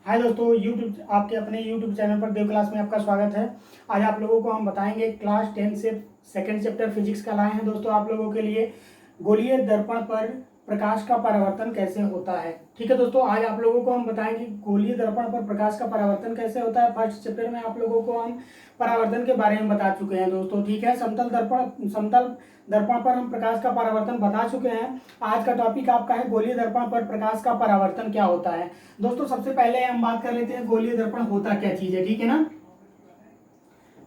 हाय दोस्तों, यूट्यूब आपके अपने यूट्यूब चैनल पर देव क्लास में आपका स्वागत है। आज आप लोगों को हम बताएंगे क्लास 10 से सेकंड चैप्टर फिजिक्स का लाए हैं दोस्तों आप लोगों के लिए गोलीय दर्पण पर प्रकाश का परावर्तन कैसे होता है। ठीक है दोस्तों, आज आप लोगों को हम बताएंगे गोलीय दर्पण पर प्रकाश का परावर्तन कैसे होता है। फर्स्ट चैप्टर में आप लोगों को हम परावर्तन के बारे में बता चुके हैं दोस्तों। ठीक है, समतल दर्पण पर हम प्रकाश का परावर्तन बता चुके हैं। आज का टॉपिक आपका है गोलीय दर्पण पर प्रकाश का परावर्तन क्या होता है। दोस्तों सबसे पहले हम बात कर लेते हैं गोलीय दर्पण होता क्या चीज है। ठीक है ना,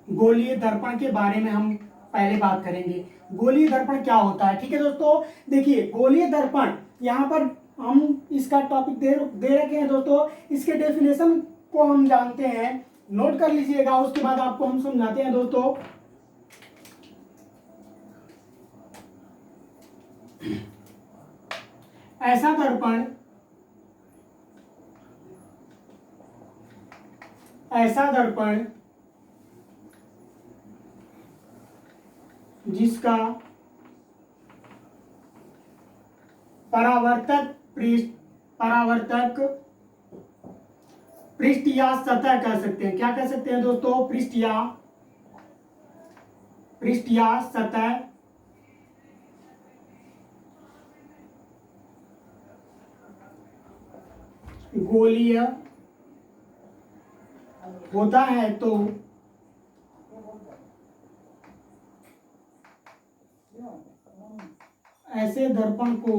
गोलीय दर्पण के बारे में हम पहले बात करेंगे। गोलीय दर्पण क्या होता है। ठीक है दोस्तों, देखिए गोलीय दर्पण यहाँ पर हम इसका टॉपिक दे रखे हैं दोस्तों। इसके डेफिनेशन को हम जानते हैं, नोट कर लीजिएगा, उसके बाद आपको हम समझाते हैं दोस्तों। ऐसा दर्पण जिसका परावर्तक पृष्ठ या सतह कह सकते हैं। क्या कह सकते हैं दोस्तों? पृष्ठ या सतह गोलीय होता है तो ऐसे दर्पण को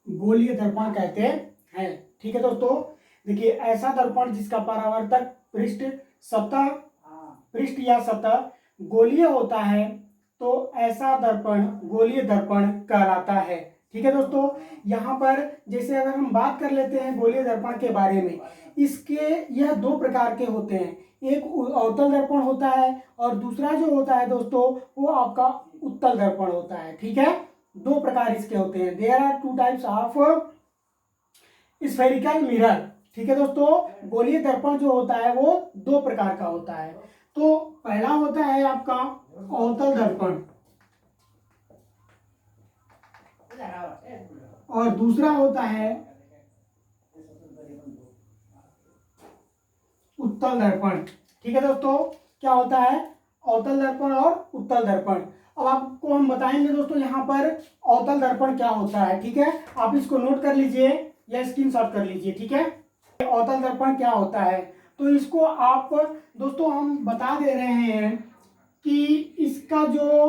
गोलीय दर्पण कहते हैं। ठीक है दोस्तों, देखिए ऐसा दर्पण जिसका परावर्तक पृष्ठ या सतह गोलीय होता है तो ऐसा दर्पण गोलीय दर्पण कहलाता है। ठीक है दोस्तों, यहाँ पर जैसे अगर हम बात कर लेते हैं गोलीय दर्पण के बारे में, इसके यह दो प्रकार के होते हैं। एक अवतल दर्पण होता है और दूसरा जो होता है दोस्तों वो आपका उत्तल दर्पण होता है। ठीक है, दो प्रकार इसके होते हैं। There are two types of spherical mirror. ठीक है दोस्तों, गोलीय दर्पण जो होता है वो दो प्रकार का होता है। तो पहला होता है आपका अवतल दर्पण और दूसरा होता है उत्तल दर्पण। ठीक है दोस्तों, क्या होता है? अवतल दर्पण और उत्तल दर्पण। अब आपको हम बताएंगे दोस्तों यहाँ पर अवतल दर्पण क्या होता है। ठीक है, आप इसको नोट कर लीजिए या स्क्रीनशॉट कर लीजिए। ठीक है, अवतल दर्पण क्या होता है तो इसको आप दोस्तों हम बता दे रहे हैं कि इसका जो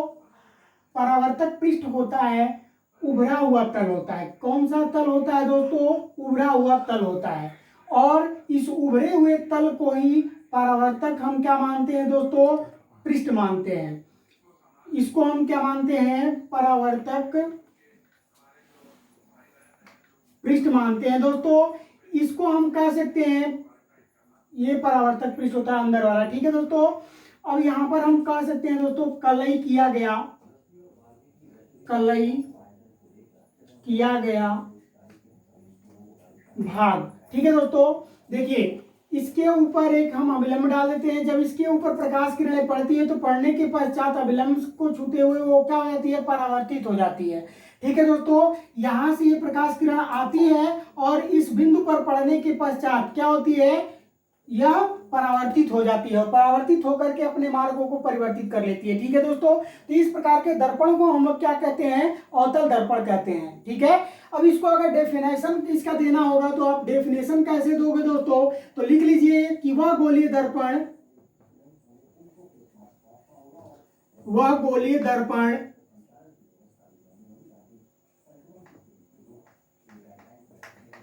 परावर्तक पृष्ठ होता है उभरा हुआ तल होता है। कौन सा तल होता है दोस्तों? उभरा हुआ तल होता है। और इस उभरे हुए तल को ही परावर्तक हम क्या मानते हैं दोस्तों? पृष्ठ मानते हैं। इसको हम क्या मानते हैं? परावर्तक पृष्ठ मानते हैं दोस्तों। इसको हम कह सकते हैं ये परावर्तक पृष्ठ होता है अंदर वाला। ठीक है दोस्तों, अब यहां पर हम कह सकते हैं दोस्तों कलई किया गया भाग। ठीक है दोस्तों, देखिए इसके ऊपर एक हम अभिलंब डाल देते हैं। जब इसके ऊपर प्रकाश किरणें पड़ती है तो पड़ने के पश्चात अभिलंब को छूते हुए वो क्या हो जाती है? परावर्तित हो जाती है। ठीक है दोस्तों, यहां से ये प्रकाश किरण आती है और इस बिंदु पर पड़ने के पश्चात क्या होती है? यह परावर्तित हो जाती है और परावर्तित होकर के अपने मार्गों को परिवर्तित कर लेती है। ठीक है दोस्तों, तो इस प्रकार के दर्पण को हम लोग क्या कहते हैं? अवतल दर्पण कहते हैं। ठीक है, अब इसको अगर डेफिनेशन इसका देना होगा तो आप डेफिनेशन कैसे दोगे दोस्तों? तो लिख लीजिए कि वह गोलीय दर्पण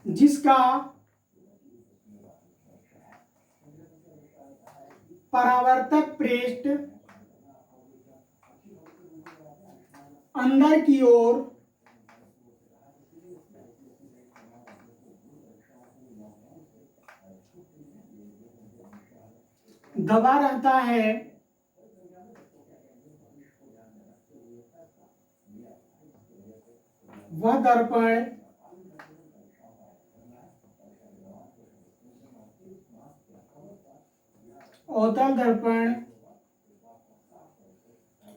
जिसका परावर्तक पृष्ठ अंदर की ओर दबा रहता है वह दर्पण अवतल दर्पण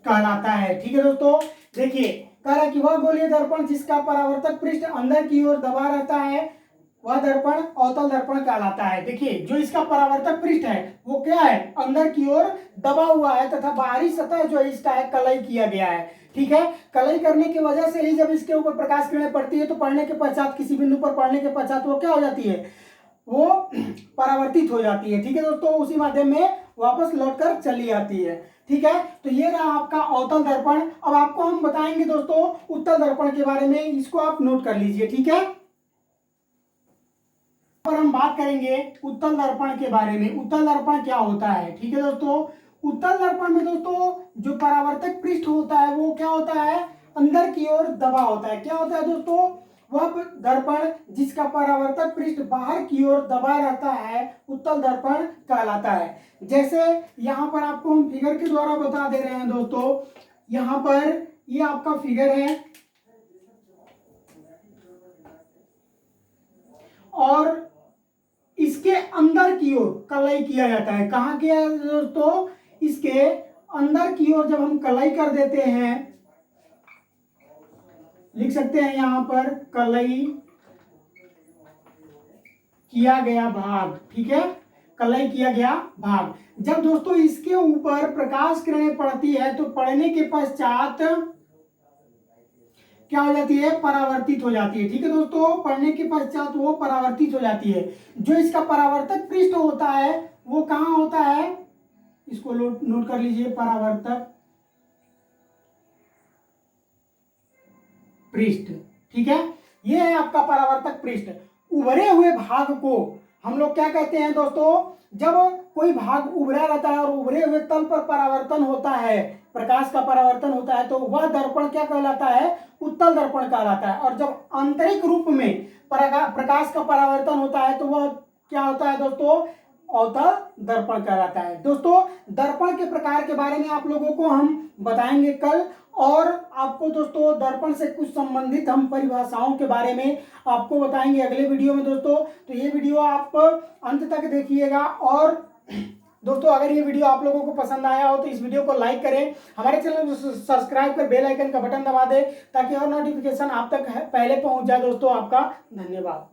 कहलाता है। ठीक है दोस्तों, देखिए कह रहा है कि वह गोलीय दर्पण जिसका परावर्तक पृष्ठ अंदर की ओर दबा रहता है वह दर्पण अवतल दर्पण कहलाता है। देखिए जो इसका परावर्तक पृष्ठ है वो क्या है, अंदर की ओर दबा हुआ है तथा बाहरी सतह जो है इसका है कलई किया गया है। ठीक है, कलई करने की वजह से ही जब इसके ऊपर प्रकाश किरणें पड़ती है तो पड़ने के पश्चात किसी बिंदु पर पड़ने के पश्चात वो क्या हो जाती है, वो परावर्तित हो जाती है। ठीक है दोस्तों, उसी माध्यम में वापस लौटकर चली आती है। ठीक है, तो ये रहा आपका अवतल दर्पण। अब आपको हम बताएंगे दोस्तों उत्तल दर्पण के बारे में, इसको आप नोट कर लीजिए। ठीक है, पर हम बात करेंगे उत्तल दर्पण के बारे में। उत्तल दर्पण क्या होता है? ठीक है दोस्तों, उत्तल दर्पण में दोस्तों जो परावर्तक पृष्ठ होता है वो क्या होता है, अंदर की ओर दबा होता है। क्या होता है दोस्तों, वह दर्पण जिसका परावर्तक पृष्ठ बाहर की ओर दबा रहता है उत्तल दर्पण कहलाता है। जैसे यहां पर आपको हम फिगर के द्वारा बता दे रहे हैं दोस्तों, यहां पर ये आपका फिगर है और इसके अंदर की ओर कलई किया जाता है। कहां किया दोस्तों, इसके अंदर की ओर जब हम कलई कर देते हैं, लिख सकते हैं यहां पर कलई किया गया भाग। ठीक है, कलई किया गया भाग। जब दोस्तों इसके ऊपर प्रकाश किरणें पड़ती है तो पड़ने के पश्चात क्या हो जाती है, परावर्तित हो जाती है। ठीक है दोस्तों, पढ़ने के पश्चात वो परावर्तित हो जाती है। जो इसका परावर्तक पृष्ठ होता है वो कहां होता है, इसको नोट कर लीजिए, परावर्तक पृष्ठ। ठीक है, ये है आपका परावर्तक पृष्ठ। उभरे हुए भाग को हम लोग क्या कहते हैं दोस्तों, जब कोई भाग उभरा रहता है और उभरे हुए तल पर परावर्तन होता है, प्रकाश का परावर्तन होता है, तो वह दर्पण क्या कहलाता है, उत्तल दर्पण कहलाता है। और जब आंतरिक रूप में प्रकाश का परावर्तन होता है तो वह क्या होता है दोस्तों, अवतल दर्पण कहलाता है। दोस्तों दर्पण के प्रकार के बारे में आप लोगों को हम बताएंगे कल, और आपको दोस्तों दर्पण से कुछ संबंधित हम परिभाषाओं के बारे में आपको बताएंगे अगले वीडियो में दोस्तों। तो ये वीडियो आप अंत तक देखिएगा। और दोस्तों अगर ये वीडियो आप लोगों को पसंद आया हो तो इस वीडियो को लाइक करें, हमारे चैनल को सब्सक्राइब कर बेल आइकन का बटन दबा दें ताकि हर नोटिफिकेशन आप तक पहले पहुंच जाए। दोस्तों आपका धन्यवाद।